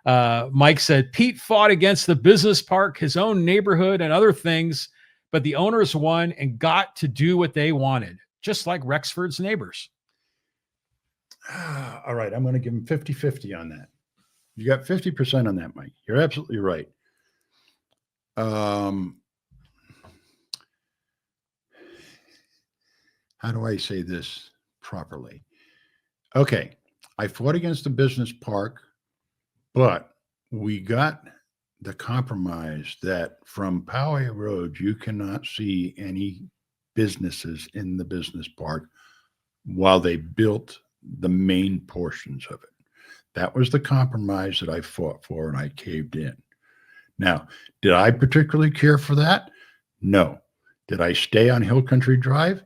Mike said, Pete fought against the business park, his own neighborhood, and other things, but the owners won and got to do what they wanted, just like Rexford's neighbors. All right. I'm going to give him 50-50 on that. You got 50% on that, Mike. You're absolutely right. How do I say this properly? Okay. I fought against the business park, but we got the compromise that from Poway Road, you cannot see any businesses in the business park while they built the main portions of it. That was the compromise that I fought for, and I caved in. Now, did I particularly care for that? No. Did I stay on Hill Country Drive?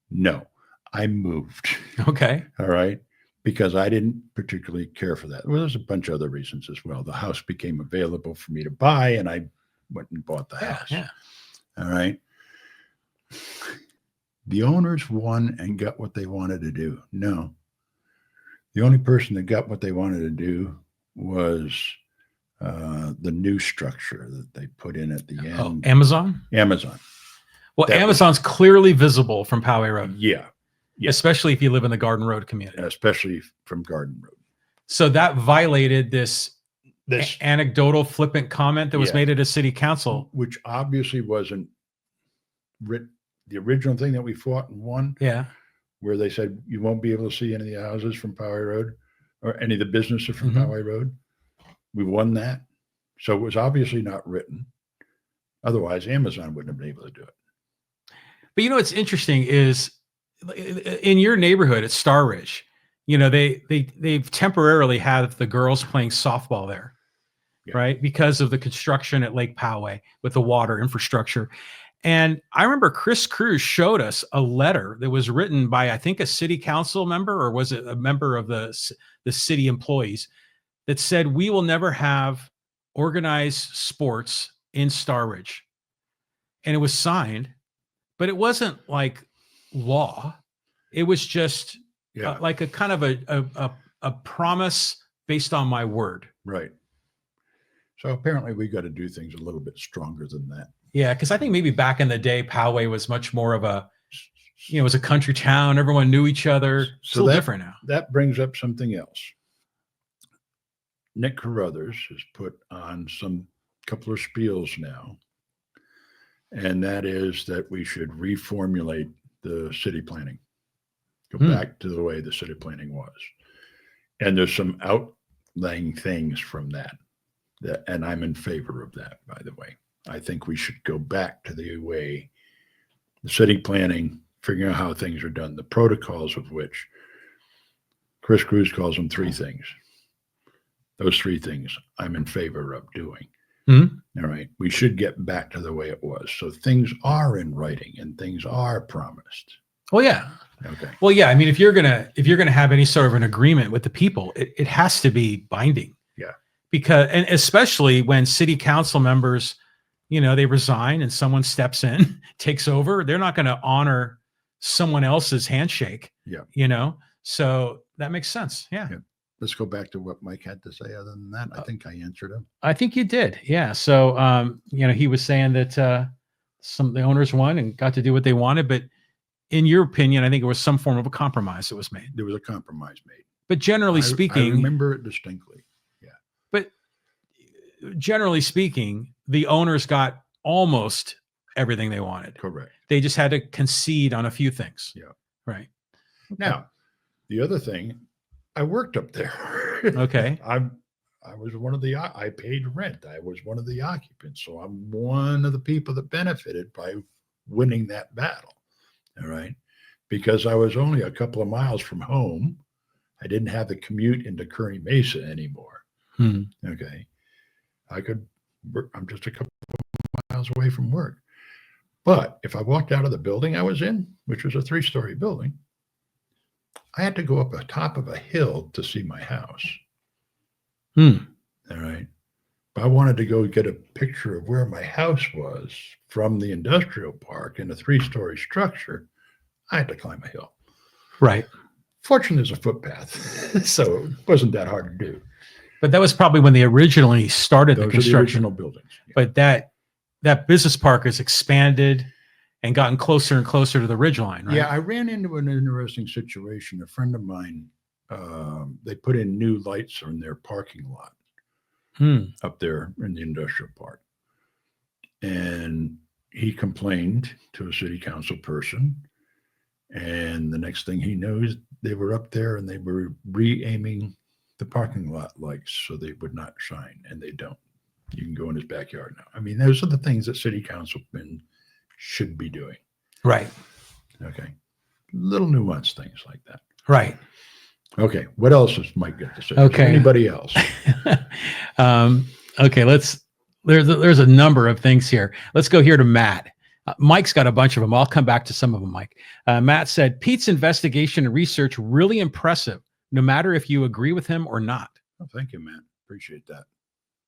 No. I moved. Okay. All right. Because I didn't particularly care for that. Well, there's a bunch of other reasons as well. The house became available for me to buy, and I went and bought the house. Yeah. All right. The owners won and got what they wanted to do. No. The only person that got what they wanted to do was the new structure that they put in at the end. Oh, Amazon? Amazon. Well, that Amazon's clearly visible from Poway Road. Yeah. Especially if you live in the Garden Road community. Especially from Garden Road. So that violated this anecdotal flippant comment that was made at a city council. Which obviously wasn't the original thing that we fought and won. Yeah. Where they said you won't be able to see any of the houses from Poway Road or any of the businesses from Poway Road. We won that. So it was obviously not written. Otherwise, Amazon wouldn't have been able to do it. But you know what's interesting is in your neighborhood at Star Ridge, you know, they've temporarily had the girls playing softball there, right? Because of the construction at Lake Poway with the water infrastructure. And I remember Chris Cruz showed us a letter that was written by, I think, a city council member, or was it a member of the city employees, that said, we will never have organized sports in Star Ridge. And it was signed, but it wasn't like law. It was just like a kind of a promise based on my word. Right. So apparently we got to do things a little bit stronger than that. Yeah, because I think maybe back in the day, Poway was much more of a, you know, it was a country town. Everyone knew each other. It's a little different now. That brings up something else. Nick Carruthers has put on some couple of spiels now, and that is that we should reformulate the city planning, go back to the way the city planning was. And there's some outlying things from that, and I'm in favor of that, by the way. I think we should go back to the way the city planning, figuring out how things are done, the protocols of which Chris Cruz calls them three things. Those three things I'm in favor of doing. All right. We should get back to the way it was. So things are in writing and things are promised. Well, yeah. Okay. Well, yeah. I mean, if you're gonna have any sort of an agreement with the people, it has to be binding. Yeah. Because, and especially when city council members, you know, they resign and someone steps in, takes over, they're not going to honor someone else's handshake. Yeah. You know, so that makes sense. Yeah. Let's go back to what Mike had to say. Other than that, I think I answered him. I think you did. Yeah. So, you know, he was saying that the owners won and got to do what they wanted. But in your opinion, I think it was some form of a compromise that was made. There was a compromise made. But generally speaking, I remember it distinctly. Yeah. But generally speaking, the owners got almost everything they wanted. Correct. They just had to concede on a few things. Yeah. Right. Now, the other thing, I worked up there. Okay. I was one of I paid rent. I was one of the occupants. So I'm one of the people that benefited by winning that battle. All right. Because I was only a couple of miles from home. I didn't have the commute into Kearny Mesa anymore. Okay. I'm just a couple of miles away from work. But if I walked out of the building I was in, which was a 3-story building, I had to go up the top of a hill to see my house. All right. If I wanted to go get a picture of where my house was from the industrial park in a 3-story structure, I had to climb a hill. Right. Fortunately, there's a footpath, so it wasn't that hard to do. But that was probably when they originally started the Those are the construction. original buildings. Yeah. But that business park has expanded and gotten closer and closer to the ridgeline, right? Yeah, I ran into an interesting situation. A friend of mine, they put in new lights on their parking lot up there in the industrial park. And he complained to a city council person. And the next thing he knows, they were up there and they were re-aiming the parking lot lights so they would not shine, and they don't. You can go in his backyard now. I mean, those are the things that city councilmen should be doing. Right. Okay. Little nuanced things like that. Right. Okay. What else does Mike get to say? Okay. Anybody else? Okay. There's a number of things here. Let's go here to Matt. Mike's got a bunch of them. I'll come back to some of them, Mike. Matt said, Pete's investigation and research really impressive, no matter if you agree with him or not. Oh, thank you, Matt. Appreciate that.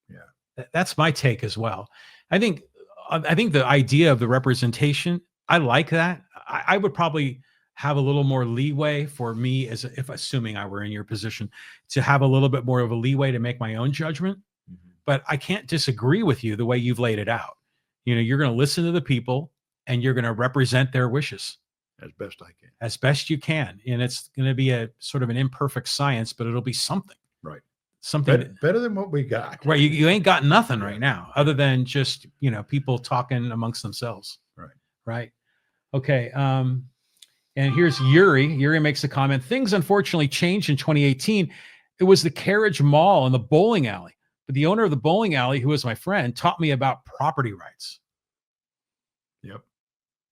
Yeah. That's my take as well. I think the idea of the representation, I like that. I would probably have a little more leeway for me, as if assuming I were in your position, to have a little bit more of a leeway to make my own judgment. Mm-hmm. But I can't disagree with you the way you've laid it out. You know, you're going to listen to the people and you're going to represent their wishes as best I can, as best you can. And it's going to be a sort of an imperfect science, but it'll be something. Right. Something better than what we got. Right. You ain't got nothing right now other than just, people talking amongst themselves. Right. Right. Okay. And here's Yuri. Yuri makes a comment. Things unfortunately changed in 2018. It was the Carriage Mall and the bowling alley. But the owner of the bowling alley, who was my friend, taught me about property rights. Yep.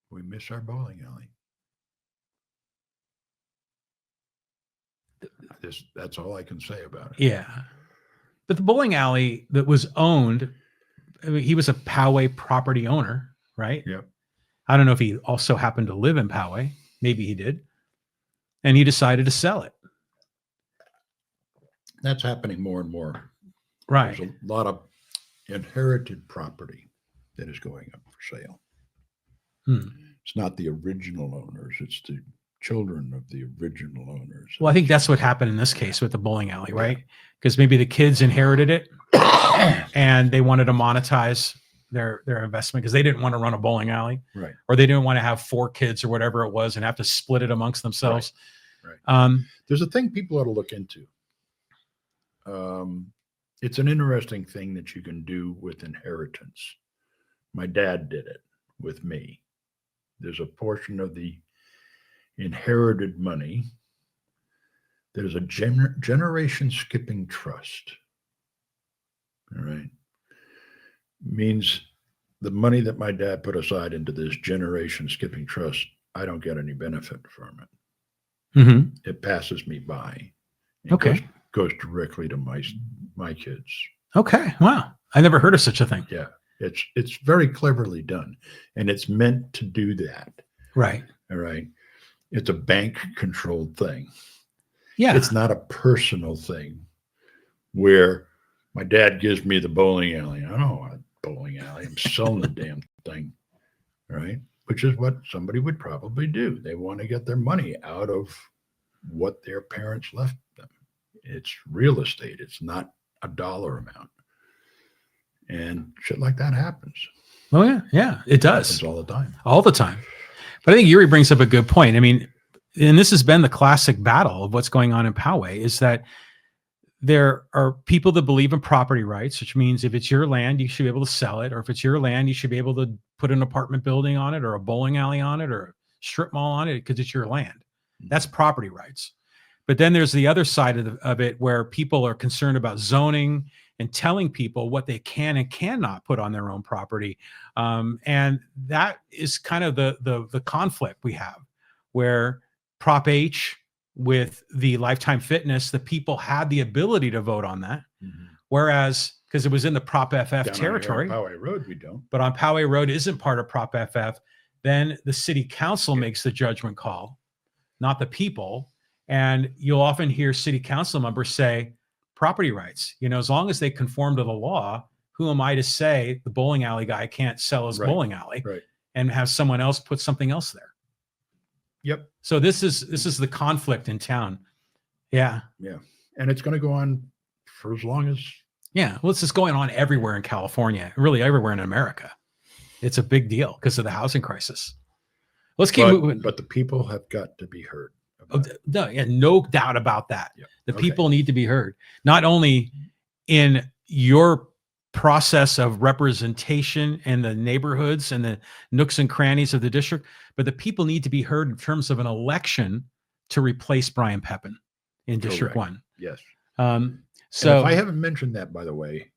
We miss our bowling alley. That's all I can say about it. Yeah. But the bowling alley that was owned, he was a Poway property owner, right? Yep. I don't know if he also happened to live in Poway. Maybe he did. And he decided to sell it. That's happening more and more. Right. There's a lot of inherited property that is going up for sale. It's not the original owners. It's the children of the original owners. Well, I think that's what happened in this case with the bowling alley, right? Because maybe the kids inherited it and they wanted to monetize their investment because they didn't want to run a bowling alley, right? Or they didn't want to have 4 kids or whatever it was and have to split it amongst themselves. Right. There's a thing people ought to look into. It's an interesting thing that you can do with inheritance. My dad did it with me. There's a portion of the inherited money that is a generation skipping trust. All right. Means the money that my dad put aside into this generation skipping trust, I don't get any benefit from it. Mm-hmm. It passes me by. Okay. Goes directly to my kids. Okay. Wow. I never heard of such a thing. Yeah. It's very cleverly done. And it's meant to do that. Right. All right. It's a bank controlled thing. Yeah. It's not a personal thing where my dad gives me the bowling alley. I don't want a bowling alley. I'm selling the damn thing. Right. Which is what somebody would probably do. They want to get their money out of what their parents left them. It's real estate. It's not a dollar amount. And shit like that happens. Oh, yeah. Yeah, it does. Happens all the time. All the time. But I think Yuri brings up a good point. I mean, and this has been the classic battle of what's going on in Poway, is that there are people that believe in property rights, which means if it's your land, you should be able to sell it. Or if it's your land, you should be able to put an apartment building on it or a bowling alley on it or a strip mall on it because it's your land. That's property rights. But then there's the other side of it where people are concerned about zoning and telling people what they can and cannot put on their own property. And that is kind of the conflict we have, where Prop H with the Lifetime Fitness, the people had the ability to vote on that. Mm-hmm. Whereas, because it was in the Prop FF Down territory. On Poway Road, we don't. But on Poway Road isn't part of Prop FF. Then the city council makes the judgment call, not the people. And you'll often hear city council members say, property rights, as long as they conform to the law, who am I to say the bowling alley guy can't sell his bowling alley and have someone else put something else there? Yep. So this is the conflict in town. Yeah. Yeah. And it's going to go on for as long as. Yeah. Well, this is going on everywhere in California, really everywhere in America. It's a big deal because of the housing crisis. Let's keep moving. But the people have got to be heard. No, yeah, no doubt about that. Yep. The Okay. people need to be heard, not only in your process of representation in the neighborhoods and the nooks and crannies of the district, but the people need to be heard in terms of an election to replace Brian Pepin in District Correct. 1. Yes. So and if I haven't mentioned that, by the way,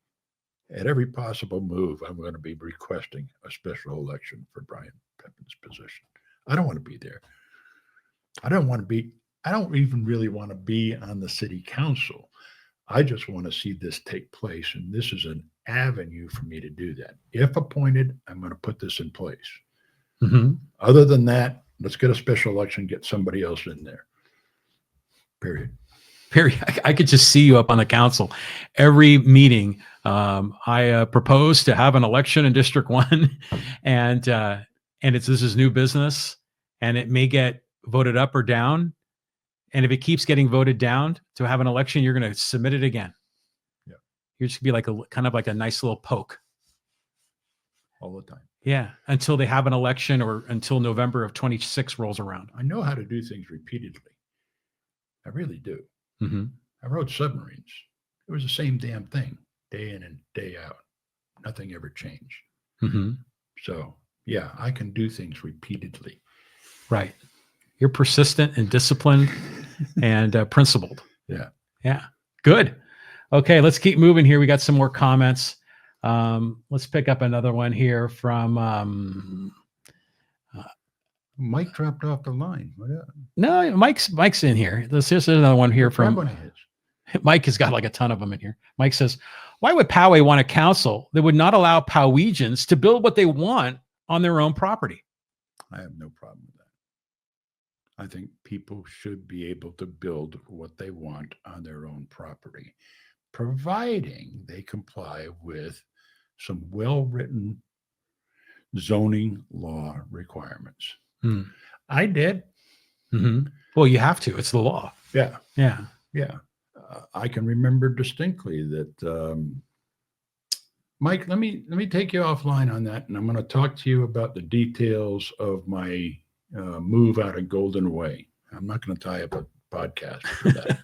at every possible move, I'm going to be requesting a special election for Brian Pepin's position. I don't want to be there. I don't even really want to be on the city council. I just want to see this take place. And this is an avenue for me to do that. If appointed, I'm going to put this in place. Mm-hmm. Other than that, let's get a special election, get somebody else in there. Period. I could just see you up on the council every meeting. I propose to have an election in District 1 and this is new business and it may get voted up or down. And if it keeps getting voted down to have an election, you're going to submit it again. Yeah. You're just going to be like kind of like a nice little poke. All the time. Yeah. Until they have an election or until November of 26 rolls around. I know how to do things repeatedly. I really do. Mm-hmm. I rode submarines. It was the same damn thing, day in and day out. Nothing ever changed. Mm-hmm. So, yeah, I can do things repeatedly. Right. You're persistent and disciplined and principled. Yeah. Yeah. Good. Okay. Let's keep moving here. We got some more comments. Let's pick up another one here from Mike dropped off the line. no, Mike's in here. Here's another one here from Mike has got like a ton of them in here. Mike says, why would Poway want a council that would not allow Powegians to build what they want on their own property? I have no problem with that. I think people should be able to build what they want on their own property, providing they comply with some well-written zoning law requirements. I did. Mm-hmm. Well, you have to. It's the law. Yeah. Yeah. Yeah. I can remember distinctly that, Mike, let me take you offline on that, and I'm going to talk to you about the details of my move out of Golden Way. I'm not going to tie up a podcast for that.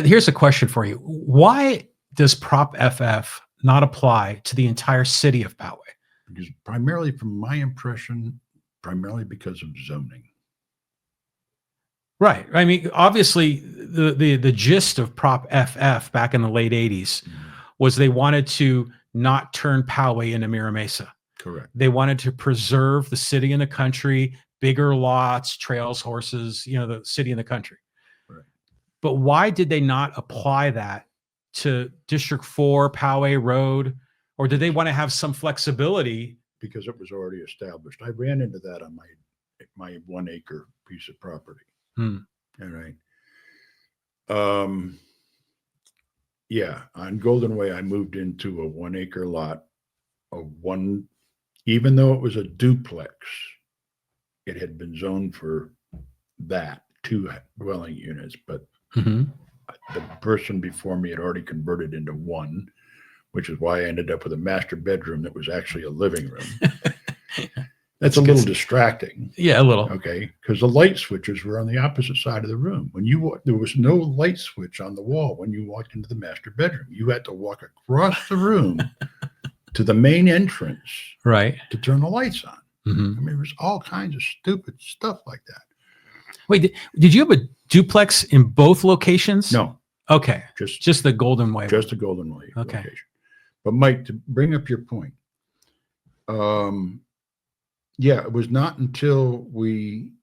Here's a question for you. Why does Prop FF not apply to the entire city of Poway? Because primarily, from my impression, primarily because of zoning. Right. I mean, obviously, the gist of Prop FF back in the late 80s was they wanted to not turn Poway into Mira Mesa. Correct. They wanted to preserve the city and the country, bigger lots, trails, horses, the city and the country. Right. But why did they not apply that to District 4, Poway Road? Or did they want to have some flexibility? Because it was already established. I ran into that on my 1 acre piece of property. All right. Yeah, on Golden Way, I moved into a 1 acre lot of even though it was a duplex, it had been zoned for that 2 dwelling units, but the person before me had already converted into 1, which is why I ended up with a master bedroom that was actually a living room. That's a little distracting. Yeah, a little. Okay, because the light switches were on the opposite side of the room. There was no light switch on the wall when you walked into the master bedroom. You had to walk across the room to the main entrance, right, to turn the lights on. Mm-hmm. I mean, there was all kinds of stupid stuff like that. Wait, did you have a duplex in both locations? No. Okay, just the Golden Way. Just the Golden Way okay. Location. But Mike, to bring up your point, yeah, it was not until we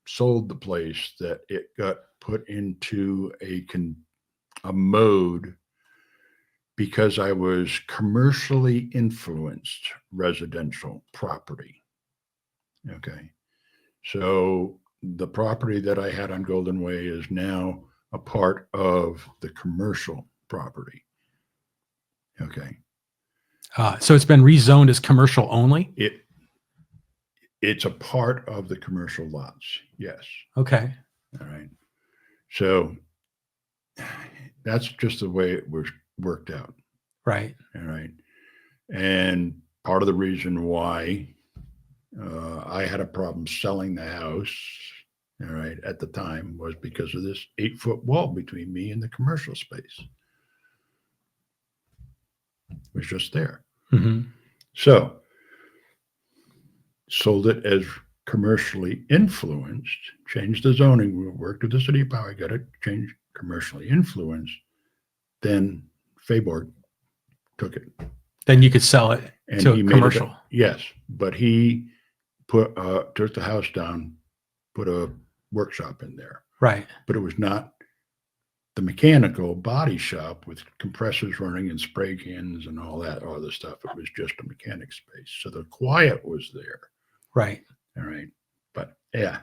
sold the place that it got put into a mode, because I was commercially influenced residential property. Okay. So the property that I had on Golden Way is now a part of the commercial property. Okay. So it's been rezoned as commercial only? It's a part of the commercial lots. Yes. Okay. All right. So that's just the way it was worked out. Right. All right. And part of the reason why I had a problem selling the house, all right, at the time was because of this 8-foot wall between me and the commercial space. It was just there. Mm-hmm. So sold it as commercially influenced, changed the zoning. We worked with the city of Poway, got it changed commercially influenced. Then Fayborg took it. Then you could sell it And to he a made commercial. Yes, but he took the house down, put a workshop in there. Right. But it was not the mechanical body shop with compressors running and spray cans and all that other stuff. It was just a mechanic space. So the quiet was there. Right. All right. But yeah.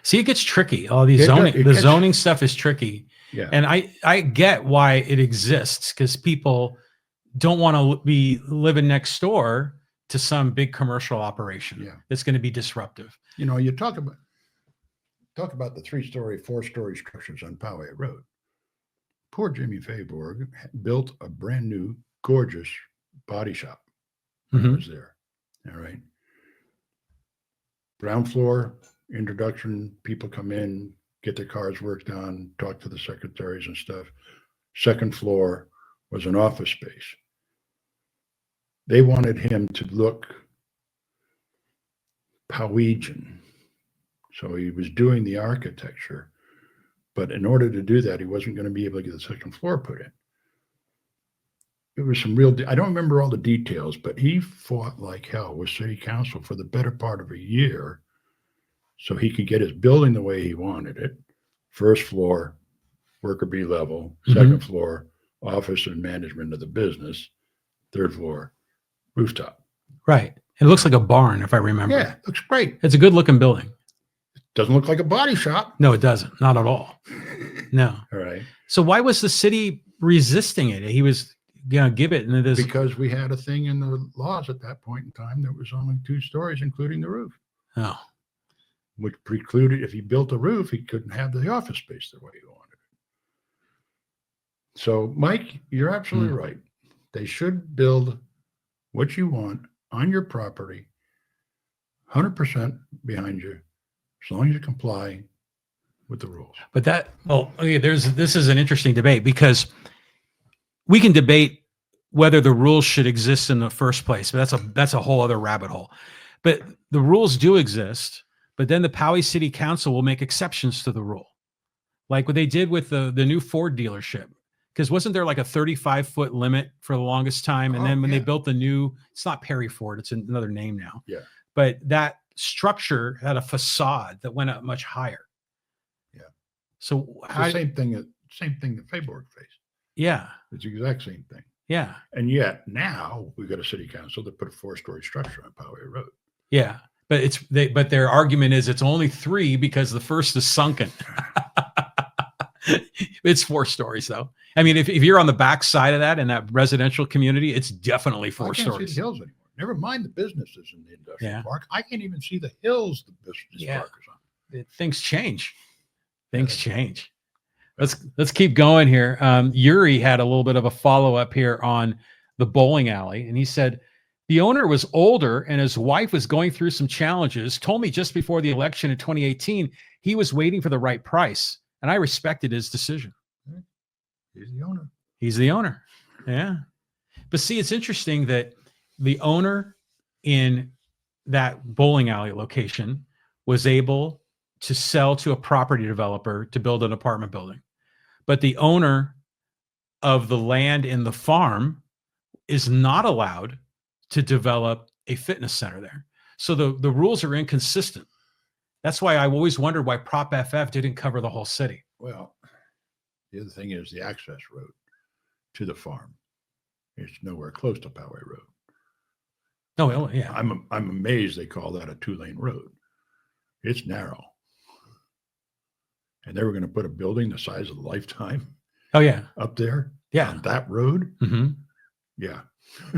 See, it gets tricky. All these zoning stuff is tricky. Yeah. And I get why it exists, because people don't want to be living next door to some big commercial operation that's going to be disruptive. You know, you talk about the 3-story, 4-story structures on Poway Road. Poor Jimmy Fayborg built a brand new, gorgeous body shop when I was there. All right. Ground floor, introduction, people come in, get their cars worked on, talk to the secretaries and stuff. Second floor was an office space. They wanted him to look Powegian. So he was doing the architecture, but in order to do that, he wasn't going to be able to get the second floor put in. It was some real, I don't remember all the details, but he fought like hell with city council for the better part of a year so he could get his building the way he wanted it. First floor, worker B level, second floor, office and management of the business, third floor, rooftop. Right. It looks like a barn, if I remember. Yeah, looks great. It's a good looking building. Doesn't look like a body shop. No, it doesn't. Not at all. No. All right. So why was the city resisting it? He was going to give it into this. Because we had a thing in the laws at that point in time that was only 2 stories, including the roof. Oh. Which precluded, if he built a roof, he couldn't have the office space the way he wanted it. So, Mike, you're absolutely right. They should build what you want on your property, 100% behind you, as long as you comply with the rules. But this is an interesting debate, because we can debate whether the rules should exist in the first place, but that's a whole other rabbit hole. But the rules do exist, but then the Poway City Council will make exceptions to the rule, like what they did with the new Ford dealership. Because wasn't there like a 35-foot limit for the longest time? And then when they built the new, it's not Perry Ford, it's another name now. Yeah. But that structure had a facade that went up much higher. Yeah. So the same thing that Fayborg faced. Yeah. It's the exact same thing. Yeah. And yet now we've got a city council that put a 4-story structure on Poway Road. Yeah. But but their argument is it's only 3 because the first is sunken. It's 4 stories though. I mean, if you're on the back side of that in that residential community, it's definitely 4 stories. I can't see the hills anymore. Never mind the businesses in the industrial park. I can't even see the hills the business park is on. Things change. Things change. Let's keep going here. Yuri had a little bit of a follow-up here on the bowling alley, and he said, the owner was older and his wife was going through some challenges, told me just before the election in 2018, he was waiting for the right price. And I respected his decision. He's the owner. He's the owner. Yeah. But see, it's interesting that the owner in that bowling alley location was able to sell to a property developer to build an apartment building. But the owner of the land in the farm is not allowed to develop a fitness center there. So the rules are inconsistent. That's why I always wondered why Prop FF didn't cover the whole city. Well, the other thing is the access road to the farm. It's nowhere close to Poway Road. No, yeah. I'm amazed they call that a 2-lane road. It's narrow. And they were going to put a building the size of the Lifetime. Oh yeah. Up there. Yeah. On that road. Mm-hmm. Yeah.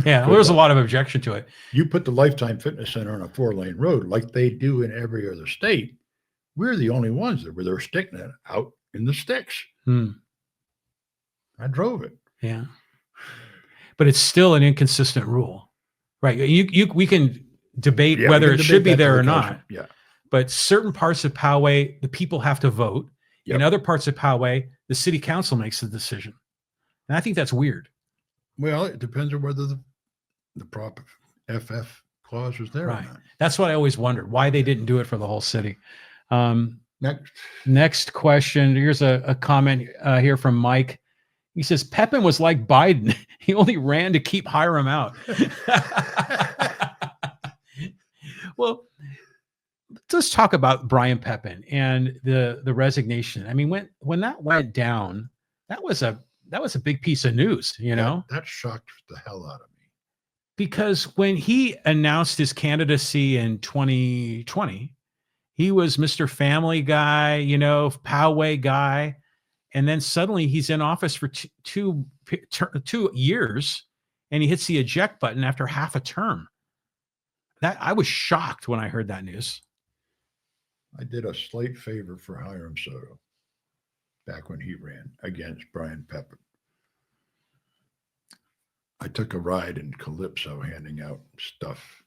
Yeah. There was a lot of objection to it. You put the Lifetime Fitness Center on a 4-lane road like they do in every other state. We're the only ones that were there sticking it out in the sticks. Hmm. I drove it. Yeah. But it's still an inconsistent rule, right? We can debate Yeah, we whether can it debate should be that till there or the cows not. come- Yeah. But certain parts of Poway, the people have to vote. Yep. In other parts of Poway, the city council makes the decision. And I think that's weird. Well, it depends on whether the Prop FF clause was there Right. or not. That's what I always wondered, why they didn't do it for the whole city. Next. Next question. Here's a comment here from Mike. He says, Pepin was like Biden. He only ran to keep Hiram out. Well, let's talk about Brian Pepin and the resignation. I mean, when that went down, that was a big piece of news, you know? That shocked the hell out of me. Because when he announced his candidacy in 2020, he was Mr. Family Guy, you know, Poway guy. And then suddenly he's in office for 2 years and he hits the eject button after half a term. That I was shocked when I heard that news. I did a slight favor for Hiram Soto back when he ran against Brian Pepin. I took a ride in Calypso handing out stuff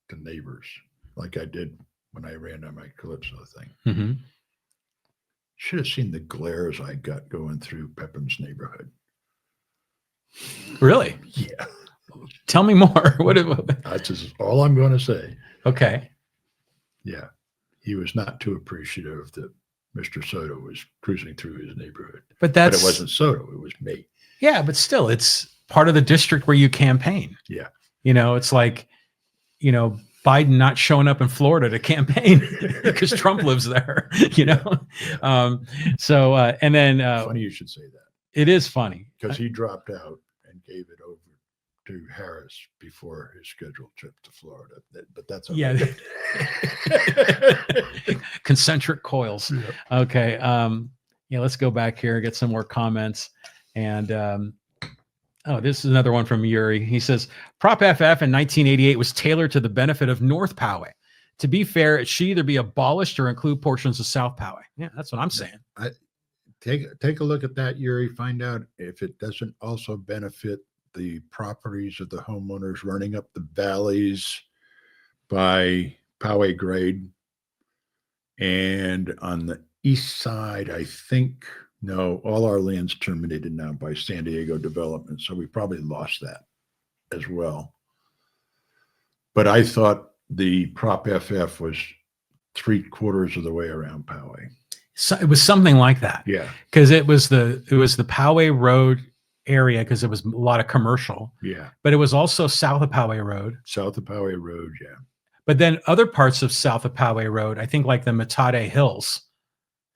to neighbors like I did when I ran on my Calypso thing. Mm-hmm. Should have seen the glares I got going through Pepin's neighborhood. Really? Yeah. Tell me more. That's just all I'm going to say. Okay. Yeah. He was not too appreciative that Mr. Soto was cruising through his neighborhood. But it wasn't Soto, it was me. Yeah, but still, it's part of the district where you campaign. Yeah. You know, it's like, you know, Biden not showing up in Florida to campaign because Trump lives there, you know? Yeah. And then funny you should say that. It is funny because he dropped out and gave it over to Harris before his scheduled trip to Florida. But that's okay. Yeah. Concentric coils. Yep. Okay. Yeah, let's go back here and get some more comments. And this is another one from Yuri. He says, Prop FF in 1988 was tailored to the benefit of North Poway. To be fair, it should either be abolished or include portions of South Poway. Yeah, that's what I'm saying. Take a look at that, Yuri. Find out if it doesn't also benefit the properties of the homeowners running up the valleys by Poway Grade. And on the east side, I think, no, all our land's terminated now by San Diego Development. So we probably lost that as well. But I thought the Prop FF was 3/4 of the way around Poway. So it was something like that. Yeah. Because it was the Poway Road area because it was a lot of commercial. Yeah. But it was also south of Poway Road. South of Poway Road, yeah. But then other parts of south of Poway Road, I think like the Metate Hills.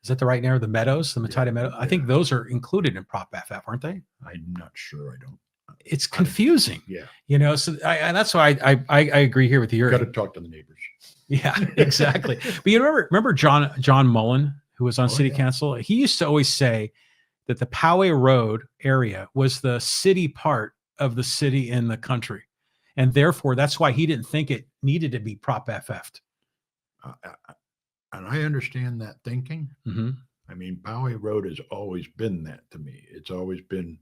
Is that the right name? The Meadows, the Metate Meadows. I think those are included in Prop FF, aren't they? I'm not sure. I don't. It's confusing. Yeah. You know, so that's why I agree here with you. Got to talk to the neighbors. Yeah, exactly. But you remember John Mullen, who was on city yeah. council? He used to always say that the Poway Road area was the city part of the city in the country. And therefore, that's why he didn't think it needed to be Prop FF'd. And I understand that thinking. Mm-hmm. I mean, Poway Road has always been that to me. It's always been,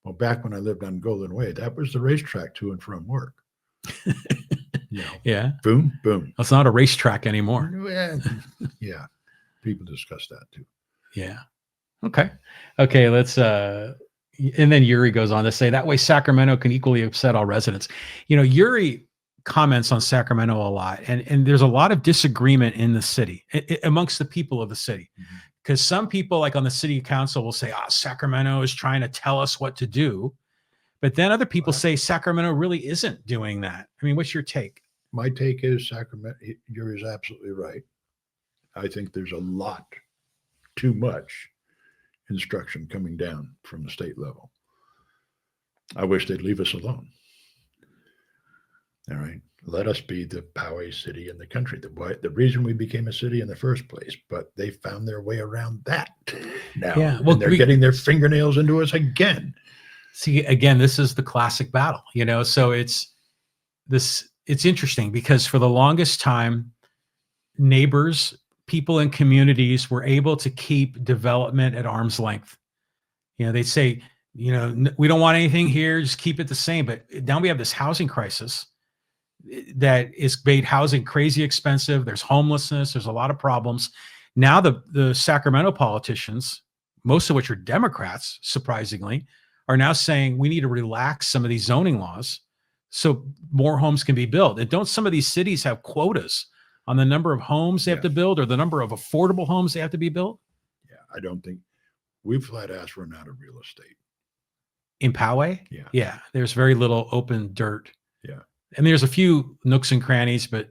well, back when I lived on Golden Way, that was the racetrack to and from work. You know, Yeah. Boom, boom. It's not a racetrack anymore. Yeah. People discuss that too. Yeah. Okay. Let's, and then Yuri goes on to say that way Sacramento can equally upset all residents. You know, Yuri comments on Sacramento a lot, and there's a lot of disagreement in the city amongst the people of the city, because some people like on the city council will say, Sacramento is trying to tell us what to do. But then other people say Sacramento really isn't doing that. I mean, what's your take? My take is Sacramento, Yuri's absolutely right. I think there's a lot, too much instruction coming down from the state level. I wish they'd leave us alone. All right. Let us be the Poway city in the country. The reason we became a city in the first place, but they found their way around that now. Yeah. Well, and they're getting their fingernails into us again. See, again, this is the classic battle, you know? So it's interesting because for the longest time, neighbors people in communities were able to keep development at arm's length. They say, we don't want anything here, just keep it the same. But now we have this housing crisis that is made housing crazy expensive. There's homelessness. There's a lot of problems. Now the Sacramento politicians, most of which are Democrats, surprisingly, are now saying we need to relax some of these zoning laws so more homes can be built. And don't some of these cities have quotas on the number of homes they have to build or the number of affordable homes they have to be built? Yeah, I don't think we've flat ass run out of real estate. In Poway? Yeah. Yeah. There's very little open dirt. Yeah. And there's a few nooks and crannies, but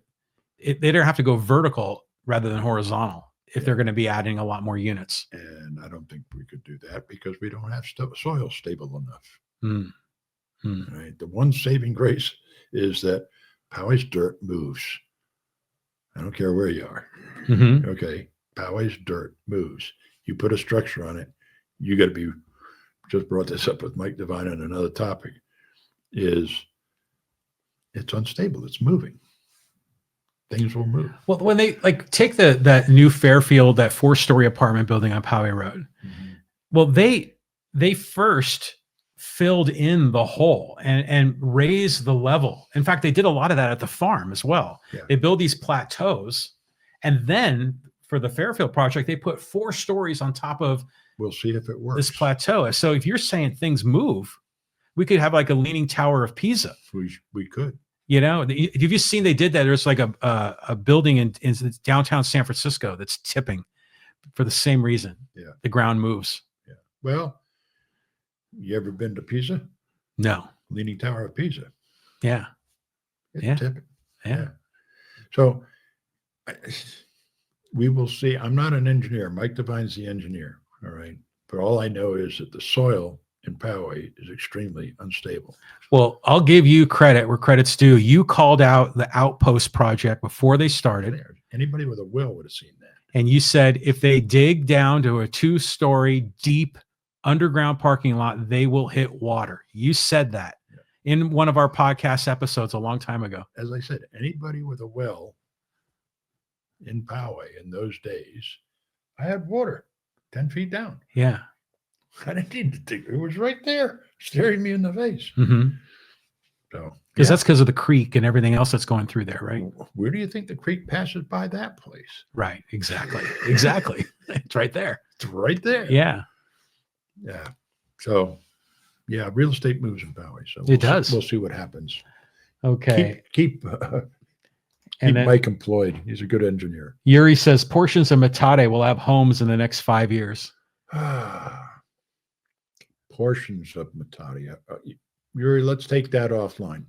they don't have to go vertical rather than horizontal if they're going to be adding a lot more units. And I don't think we could do that because we don't have soil stable enough. Right. The one saving grace is that Poway's dirt moves. I don't care where you are. Okay. Poway's dirt moves. You put a structure on it. You got to be, just brought this up with Mike Devine on another topic, is it's unstable. It's moving. Things will move. Well, when they take that new Fairfield, that 4-story apartment building on Poway Road, well, they first filled in the hole and raised the level. In fact, they did a lot of that at the farm as well. Yeah. They build these plateaus, and then for the Fairfield project, they put 4 stories on top of. We'll see if it works. This plateau. So if you're saying things move, we could have like a leaning tower of Pisa. We could. Have you seen they did that? There's like a building in downtown San Francisco that's tipping for the same reason. Yeah. The ground moves. Yeah. Well, you ever been to Pisa? No. Leaning Tower of Pisa. Yeah. It's tipping. Yeah. So we will see. I'm not an engineer. Mike Devine's the engineer. All right. But all I know is that the soil in Poway is extremely unstable. Well, I'll give you credit where credit's due. You called out the Outpost project before they started. Anybody with a will would have seen that. And you said if they dig down to a 2-story deep underground parking lot, they will hit water. You said that in one of our podcast episodes a long time ago. As I said, anybody with a well in Poway in those days, I had water 10 feet down. Yeah. I didn't need to dig. It was right there staring me in the face. So, because that's because of the creek and everything else that's going through there, right? Where do you think the creek passes by that place? Right. Exactly. Exactly. It's right there. It's right there. Yeah. Yeah. So, yeah, real estate moves in Poway. So it does. We'll see what happens. Okay. Keep Mike employed. He's a good engineer. Yuri says portions of Metate will have homes in the next 5 years. Portions of Metate. Yuri, let's take that offline.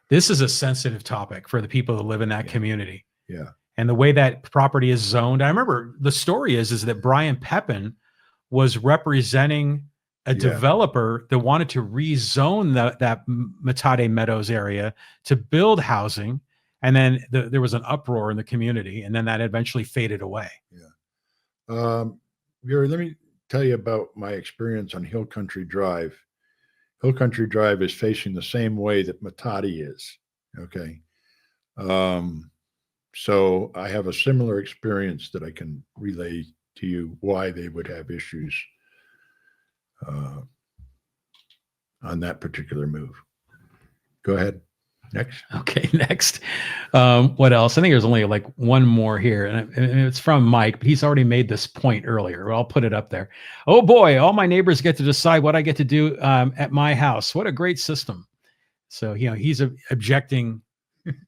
This is a sensitive topic for the people that live in that community. Yeah. And the way that property is zoned. I remember the story is that Brian Pepin was representing a developer that wanted to rezone that Metate Meadows area to build housing. And then there was an uproar in the community, and then that eventually faded away. Yeah. Yuri, let me tell you about my experience on Hill Country Drive. Hill Country Drive is facing the same way that Metate is. Okay. So I have a similar experience that I can relay to you why they would have issues on that particular move. Go ahead. Next. Okay, next. What else? I think there's only like one more here, and it's from Mike, but he's already made this point earlier. I'll put it up there. Oh boy, all my neighbors get to decide what I get to do at my house. What a great system. So, he's objecting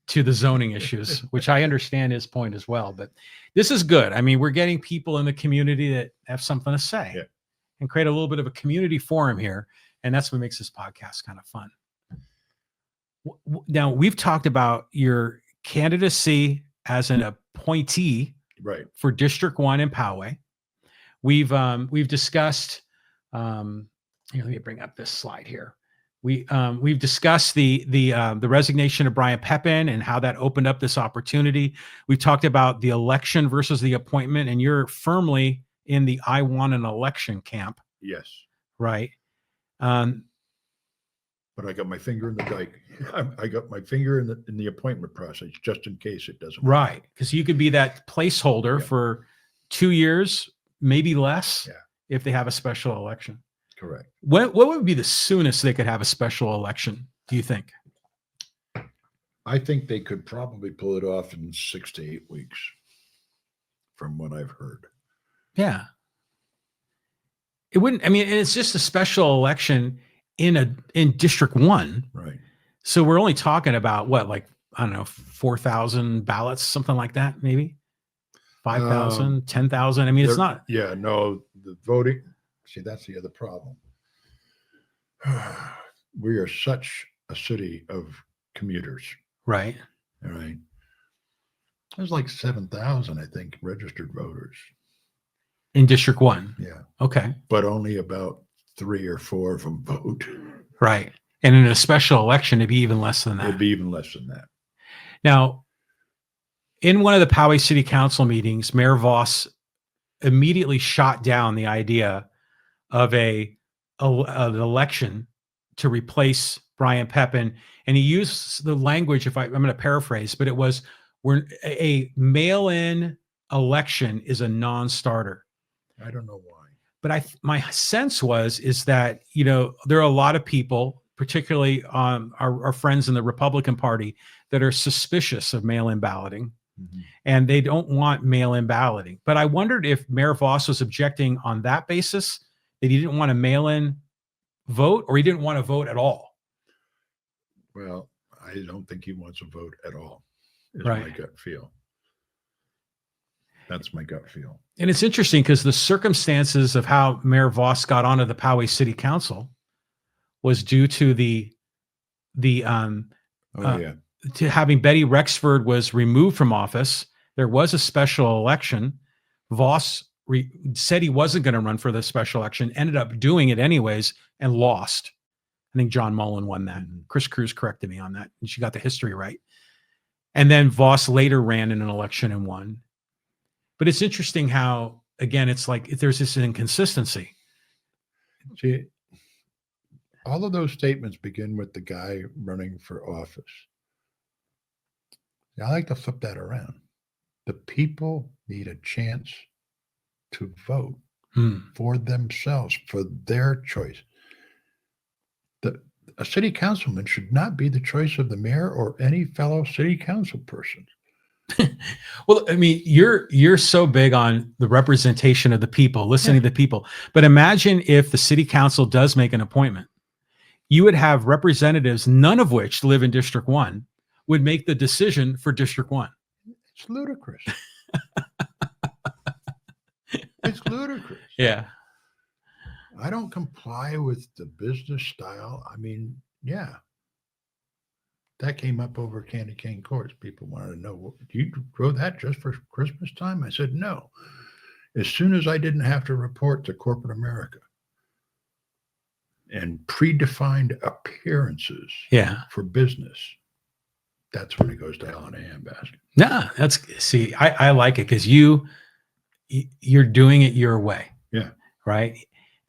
to the zoning issues, which I understand his point as well. But this is good. I mean, we're getting people in the community that have something to say and create a little bit of a community forum here. And that's what makes this podcast kind of fun. Now, we've talked about your candidacy as an appointee for District 1 in Poway. We've discussed, let me bring up this slide here. We've discussed the resignation of Brian Pepin and how that opened up this opportunity. We've talked about the election versus the appointment, and you're firmly in the I want an election camp. Yes. Right. but I got my finger in the dike. I got my finger in the appointment process just in case it doesn't. Right. Because you could be that placeholder Yeah. for 2 years, maybe less, Yeah. if they have a special election. Correct. What would be the soonest they could have a special election, do you think? I think they could probably pull it off in 6 to 8 weeks, from what I've heard. Yeah. It wouldn't, I mean, and it's just a special election in District 1. Right. So we're only talking about what, like, I don't know, 4,000 ballots, something like that, maybe 5,000, 10,000. I mean, it's not. Yeah, no, the voting. See, that's the other problem. We are such a city of commuters. Right. All right. There's like 7,000, I think, registered voters. In District 1. Yeah. Okay. But only about 3 or 4 of them vote. Right. And in a special election, it'd be even less than that. It'd be even less than that. Now, in one of the Poway City Council meetings, Mayor Voss immediately shot down the idea of an election to replace Brian Pepin. And he used the language, I'm going to paraphrase, but it was, a mail-in election is a non-starter. I don't know why. But my sense is that, there are a lot of people, particularly our friends in the Republican Party, that are suspicious of mail-in balloting, and they don't want mail-in balloting. But I wondered if Mayor Voss was objecting on that basis, that he didn't want a mail-in vote, or he didn't want to vote at all. Well, I don't think he wants a vote at all, is Right. my gut feel. That's my gut feel. And it's interesting because the circumstances of how Mayor Voss got onto the Poway City Council was due to to having Betty Rexford was removed from office. There was a special election. Voss said he wasn't going to run for the special election, ended up doing it anyways, and lost. I think John Mullen won that. Chris Cruz corrected me on that, and she got the history right. And then Voss later ran in an election and won. But it's interesting how, again, it's like there's this inconsistency. See, all of those statements begin with the guy running for office. I like to flip that around. The people need a chance to vote for themselves, for their choice. A city councilman should not be the choice of the mayor or any fellow city council person. Well, I mean, you're so big on the representation of the people, listening to the people. But imagine if the city council does make an appointment, you would have representatives, none of which live in District 1, would make the decision for District 1. It's ludicrous. It's ludicrous. Yeah. I don't comply with the business style. I mean, yeah. That came up over candy cane courts. People wanted to know, do you grow that just for Christmas time? I said, no. As soon as I didn't have to report to corporate America and predefined appearances for business, that's when it goes to hell in a handbasket. No, I like it because you're doing it your way. Yeah. Right.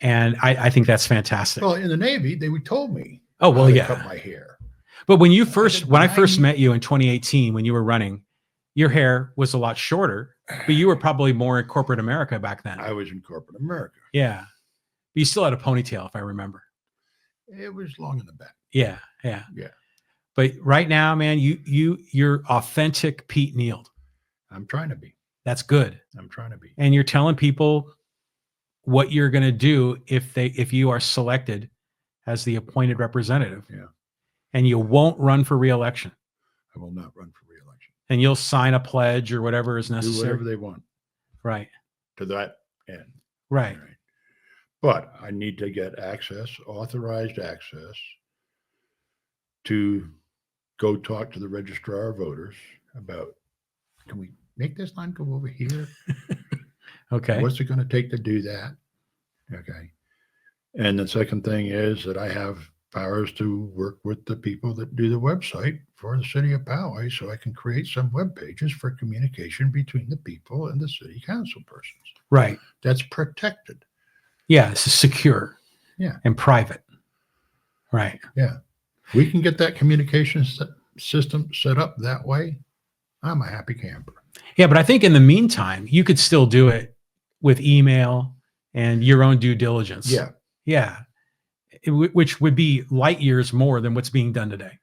And I think that's fantastic. Well, in the Navy, they told me. Oh, well, yeah. Cut my hair. But when I first met you in 2018, when you were running, your hair was a lot shorter, but you were probably more in corporate America back then. I was in corporate America. Yeah. But you still had a ponytail, if I remember. It was long in the back. Yeah. Yeah. Yeah. But right now, man, you're authentic Pete Neild. I'm trying to be. That's good. I'm trying to be. And you're telling people what you're going to do if you are selected as the appointed representative. Yeah. And you won't run for re-election. I will not run for re-election. And you'll sign a pledge or whatever is necessary. Do whatever they want. Right. To that end. Right. But I need to get authorized access to go talk to the registrar of voters about, can we make this line go over here? Okay. What's it going to take to do that? Okay. And the second thing is that I have powers to work with the people that do the website for the city of Poway, so I can create some web pages for communication between the people and the city council persons. Right. That's protected. Yeah. It's secure. Yeah. And private. Right. Yeah. We can get that communication system set up that way. I'm a happy camper. Yeah, but I think in the meantime, you could still do it with email and your own due diligence. Yeah. Yeah. Which would be light years more than what's being done today.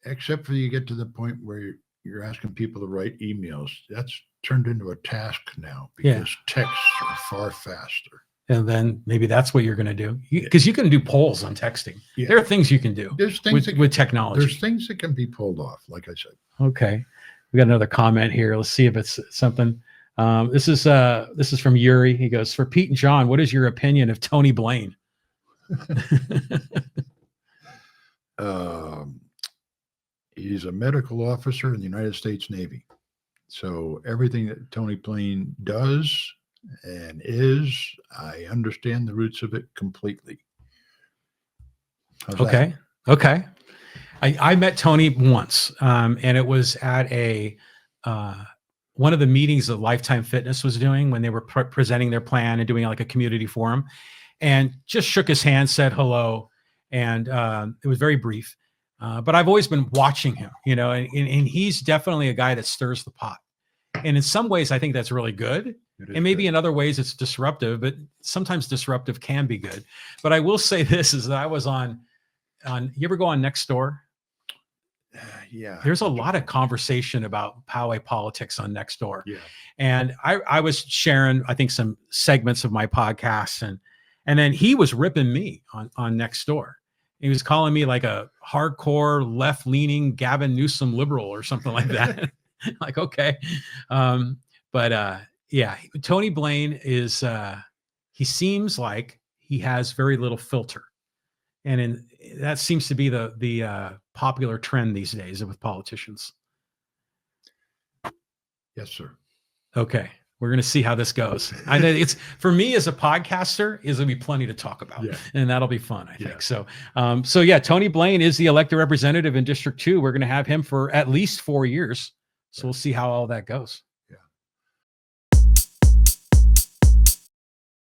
Except for you get to the point where you're asking people to write emails. That's turned into a task now because texts are far faster. And then maybe that's what you're going to do, because you can do polls on texting. Yeah. There are things you can do. There's things with technology. There's things that can be pulled off, like I said. Okay, we got another comment here. Let's see if it's something. This is from Yuri. He goes, for Pete and John, what is your opinion of Tony Blain? He's a medical officer in the United States Navy. So everything that Tony Blain does and is, I understand the roots of it completely. How's okay. that? Okay. I met Tony once, and it was at one of the meetings that Lifetime Fitness was doing when they were presenting their plan and doing like a community forum, and just shook his hand, said hello, and it was very brief. But I've always been watching him, and he's definitely a guy that stirs the pot. And in some ways, I think that's really good. And maybe in other ways it's disruptive, but sometimes disruptive can be good. But I will say this is that I was on you ever go on Nextdoor? Yeah. There's a lot of conversation about Poway politics on Nextdoor. Yeah. And I was sharing, I think, some segments of my podcast, and then he was ripping me on Nextdoor. He was calling me like a hardcore left-leaning Gavin Newsom liberal or something like that. Like, okay. Yeah, Tony Blain is, he seems like he has very little filter. And that seems to be the popular trend these days with politicians. Yes, sir. Okay. We're going to see how this goes. I know it's, for me as a podcaster, is going to be plenty to talk about, and that'll be fun, I think. So yeah, Tony Blain is the elected representative in District 2. We're going to have him for at least 4 years. So we'll see how all that goes.